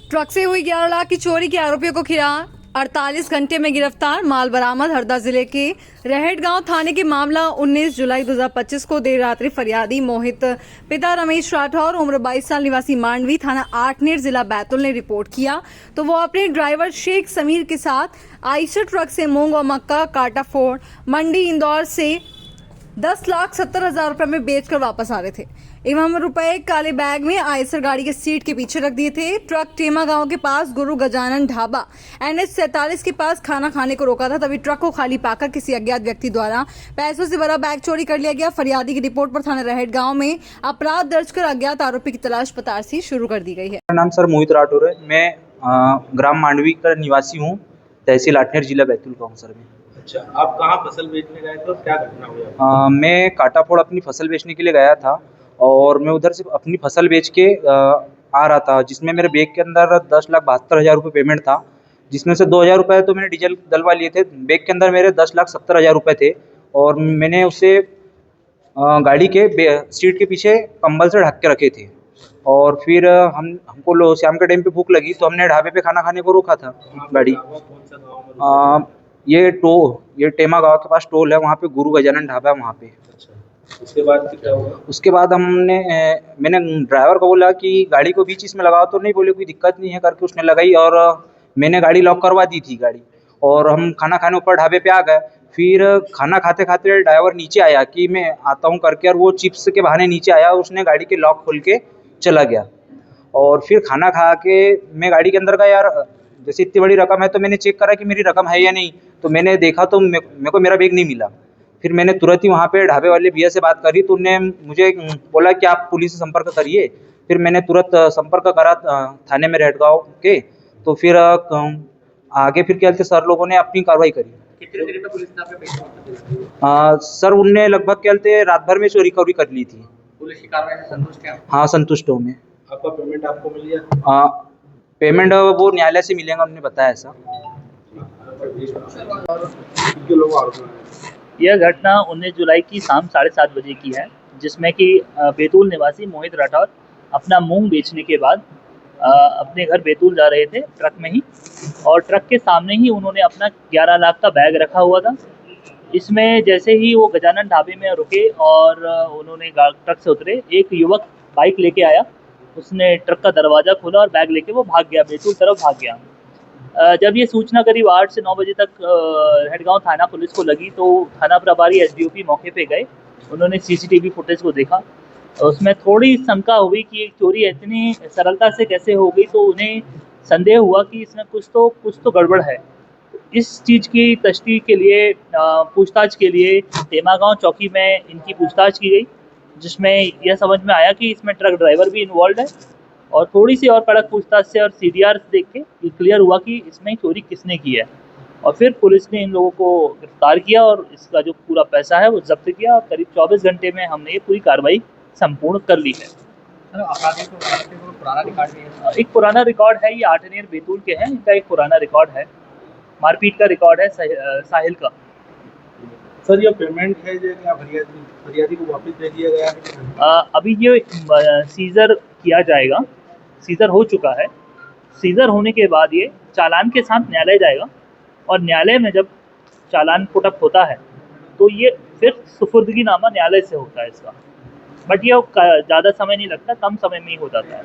Truck से हुई 11 लाख की चोरी के आरोपियों को खिला 48 घंटे में गिरफ्तार। माल बरामद। हरदा जिले के रहेट गांव थाने के मामला 19 जुलाई 2025 को देर रात्रि फरियादी मोहित पिता रमेश राठौर उम्र 22 साल निवासी मांडवी थाना आठनेर जिला बैतूल ने रिपोर्ट किया तो वो अपने ड्राइवर शेख समीर के साथ आइसर ट्रक से मूंग और मक्का काटाफोड़ मंडी इंदौर से 10,70,000 रुपए में बेचकर वापस आ रहे थे एवं रुपए काले बैग में आयसर गाड़ी के सीट के पीछे रख दिए थे। ट्रक टेमा गांव के पास गुरु गजानन ढाबा NH 47 के पास खाना खाने को रोका था, तभी ट्रक को खाली पाकर किसी अज्ञात व्यक्ति द्वारा पैसों से भरा बैग चोरी कर लिया गया। फरियादी की रिपोर्ट पर थाना रहेट गांव में अपराध दर्ज कर अज्ञात आरोपी की तलाश पतारसी शुरू कर दी गई है। मेरा नाम सर मोहित राठौर है। मैं ग्राम मांडवी का निवासी हूँ, तहसील आठनेर जिला बैतूल का हूँ सर मैं। अच्छा, आप कहाँ फसल बेचने गए थे और क्या घटना हुई? मैं काटाफोड़ अपनी फसल बेचने के लिए गया था और मैं उधर से अपनी फसल बेच के आ रहा था, जिसमें मेरे बैग के अंदर 10,72,000 रुपये पेमेंट था, जिसमें से 2,000 रुपये तो मैंने डीजल डलवा लिए थे। बैग के अंदर मेरे 10,70,000 रुपये थे और मैंने उसे गाड़ी के सीट के पीछे कंबल से ढक के रखे थे। और फिर हमको शाम के टाइम पे भूख लगी तो हमने ढाबे पे खाना खाने को रोका था गाड़ी। कौन सा गाँव में? ये टेमा गांव के पास टोल है, वहाँ पे गुरु गजानन ढाबा है वहाँ पे। अच्छा, उसके बाद फिर क्या हुआ? उसके बाद मैंने ड्राइवर को बोला कि गाड़ी को बीच इसमें लगाओ, तो नहीं, बोले कोई दिक्कत नहीं है करके उसने लगाई और मैंने गाड़ी लॉक करवा दी थी गाड़ी। और हम खाना खाने ऊपर ढाबे पे आ गए। फिर खाना खाते खाते ड्राइवर नीचे आया कि मैं आता हूँ करके, और वो चिप्स के बहाने नीचे आया, उसने गाड़ी के लॉक खोल के चला गया। और फिर खाना खा के मैं गाड़ी के अंदर गया, यार जैसे इतनी बड़ी रकम है तो मैंने चेक करा कि मेरी रकम है या नहीं, तो मैंने देखा तो मेरे को मेरा बैग नहीं मिला। फिर मैंने तुरंत ही वहाँ पे ढाबे वाले भैया से बात करी तो उन्होंने मुझे बोला कि आप पुलिस से संपर्क करिए। फिर मैंने तुरंत संपर्क करा थाने में रहेट गाँव के। तो फिर आगे फिर क्या सर लोगों ने अपनी कार्रवाई करी। कितने देर में पुलिस ने आपके पैसे वापस दे दिए? सर उनने लगभग क्या रात भर में रिकवरी कर ली थी। पुलिस की कार्रवाई से संतुष्ट हैं? हाँ, संतुष्ट हूँ मैं। आपका पेमेंट आपको मिल गया? पेमेंट वो न्यायालय से मिलेगा, उन्होंने बताया ऐसा। यह घटना 19 जुलाई की शाम 7:30 बजे की है, जिसमें कि बैतूल निवासी मोहित राठौर अपना मूंग बेचने के बाद अपने घर बैतूल जा रहे थे ट्रक में ही, और ट्रक के सामने ही उन्होंने अपना 11 लाख का बैग रखा हुआ था। इसमें जैसे ही वो गजानन ढाबे में रुके और उन्होंने ट्रक से उतरे, एक युवक बाइक लेके आया, उसने ट्रक का दरवाज़ा खोला और बैग लेके वो भाग गया, बैतूल तरफ भाग गया। जब ये सूचना करीब 8 से 9 बजे तक रहेट गाँव थाना पुलिस को लगी तो थाना प्रभारी SDOP मौके पे गए। उन्होंने CCTV फुटेज को देखा, उसमें थोड़ी शंका हुई कि ये चोरी इतनी सरलता से कैसे हो गई, तो उन्हें संदेह हुआ कि इसमें कुछ तो गड़बड़ है। इस चीज़ की तस्दीक के लिए पूछताछ के लिए टेमा गाँव चौकी में इनकी पूछताछ की गई, जिसमें यह समझ में आया कि इसमें ट्रक ड्राइवर भी इन्वॉल्व है। और थोड़ी सी और कड़क पूछताछ से और CDR देख के ये क्लियर हुआ कि इसमें चोरी किसने की है। और फिर पुलिस ने इन लोगों को गिरफ्तार किया और इसका जो पूरा पैसा है वो जब्त किया, और करीब 24 घंटे में हमने ये पूरी कार्रवाई संपूर्ण कर ली है। एक पुराना रिकॉर्ड है, ये आठनेर बैतूल के हैं, इनका एक पुराना रिकॉर्ड है, मारपीट का रिकॉर्ड है साहिल का। सर, ये पेमेंट है जो क्या फरियादी को वापस दे दिया गया है? अभी ये सीजर किया जाएगा, सीजर हो चुका है। सीजर होने के बाद ये चालान के साथ न्यायालय जाएगा, और न्यायालय में जब चालान पुटअप होता है तो ये फिर सुपुर्दगी नामा न्यायालय से होता है इसका। बट ये ज़्यादा समय नहीं लगता, कम समय में ही हो जाता है।